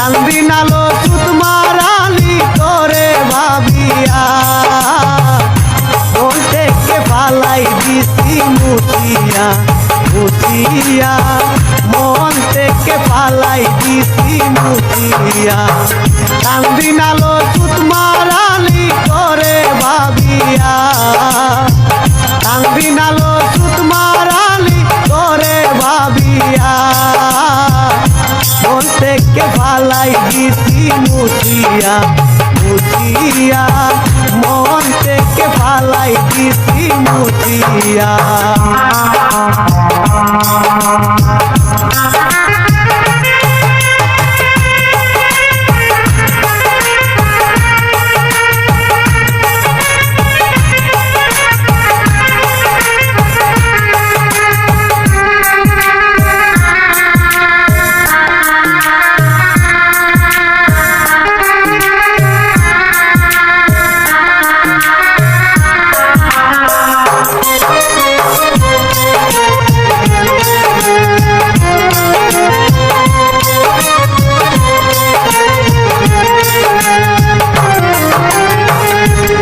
কান্দিন আলো সুত মারালি করে ভাবিয়া মন থেকে ফালাই দিছি মুছিয়া মুছিয়া মন থেকে ফালাই দিছি মুছিয়া কান্দিন আলো সুত মারালি করে ভাবিয়া কান্দিন আলো সুত মারালি করে ভাবিয়া মন থেকে ফালাই দিছি মুছিয়া মুছিয়া মন থেকে ফালাই দিছি মুছিয়া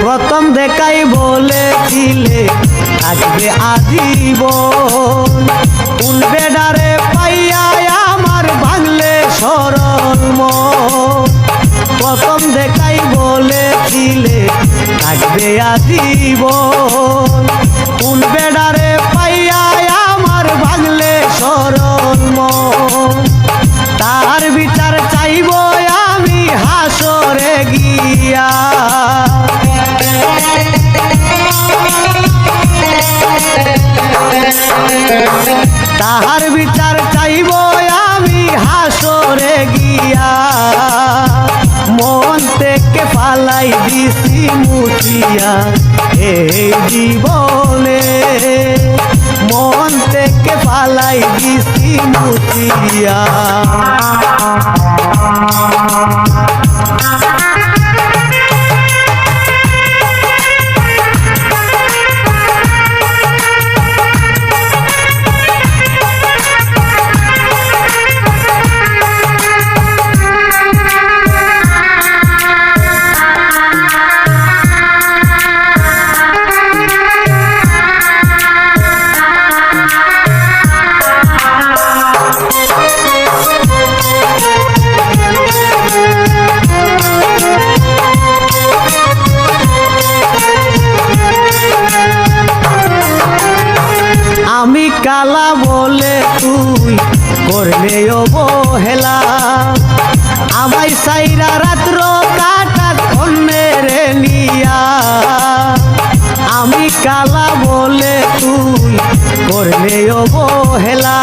প্রথম দেখাই বলেছিলে আসবে আজীবন কোন বেডারে পাইয়া আমার ভাঙলে সরল মন প্রথম দেখাই বলেছিলে আসবে আজীবন কোন বেডারে পাইয়া আমার ভাঙলে সরল মন তার বিচার চাইব আমি হাসরে গিয়া তাহার বিচার চাইব আমি হাসরে গিয়া মন থেকে ফালাই দিছি মুছিয়া এই জীবনে মন থেকে ফালাই দিছি মুছিয়া আমি কালা বলে তুই করলে অবহেলা আমায় সাইরা রাত্র কাটা কন্যের নিয়া আমি কালা বলে তুই করলে অবহেলা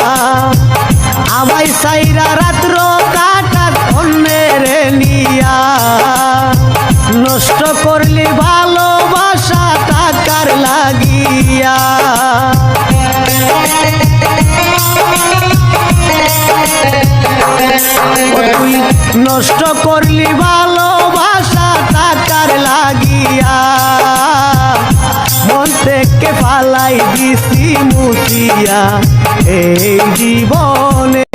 আমায় সাইরা রাত্র কাটা কন্যের নিয়া নষ্ট করলি ভালোবাসা টাকার লাগিয়া তুই নষ্ট করলি ভালোবাসা টাকার লাগিয়া মন থেকে ফালাই দিছি মুছিয়া এই জীবনে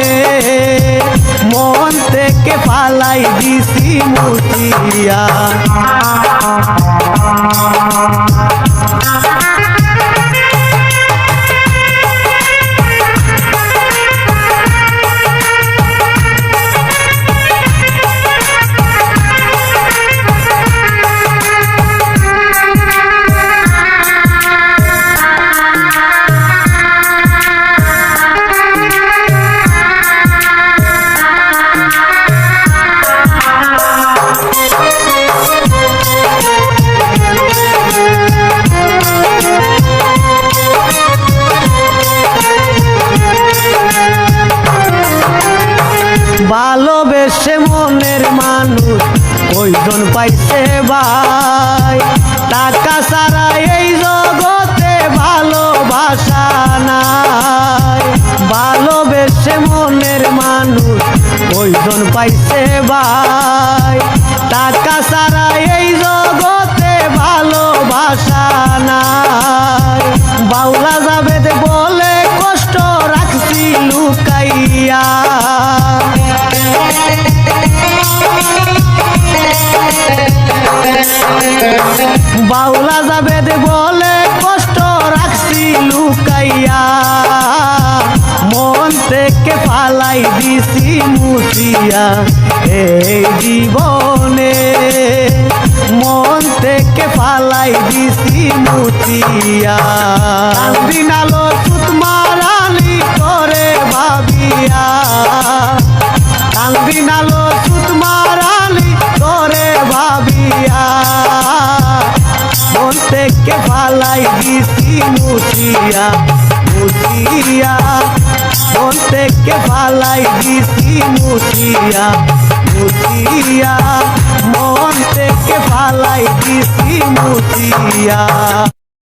মন থেকে ফালাই দিছি মুছিয়া ভালোবেসে মনের মানুষ কয়জন পাইছে ভাই টাকা ছাড়া এই জগতে ভালোবাসা নাই ভালোবেসে মনের মানুষ কয়জন পাইছে ভাই টাকা ছাড়া এই জগতে ভালোবাসা নাই বাউলা যাবে বলে কষ্ট রাখছি লুকাইয়া মাওলা জাবেদ বলে কষ্ট রাখছি লুকাইয়া, মন থেকে ফালাই দিছি মুছিয়া এই জীবনে, মন থেকে ফালাই দিছি মুছিয়া। দিন আলো সুত মারালি করে ভাবিয়া, দিন আলো সুত মারালি করে ভাবিয়া, মন থেকে ফালাই দিছি মুছিয়া মুছিয়া, মন থেকে ফালাই দিছি মুছিয়া মুছিয়া, মন থেকে ফালাই দিছি মুছিয়া।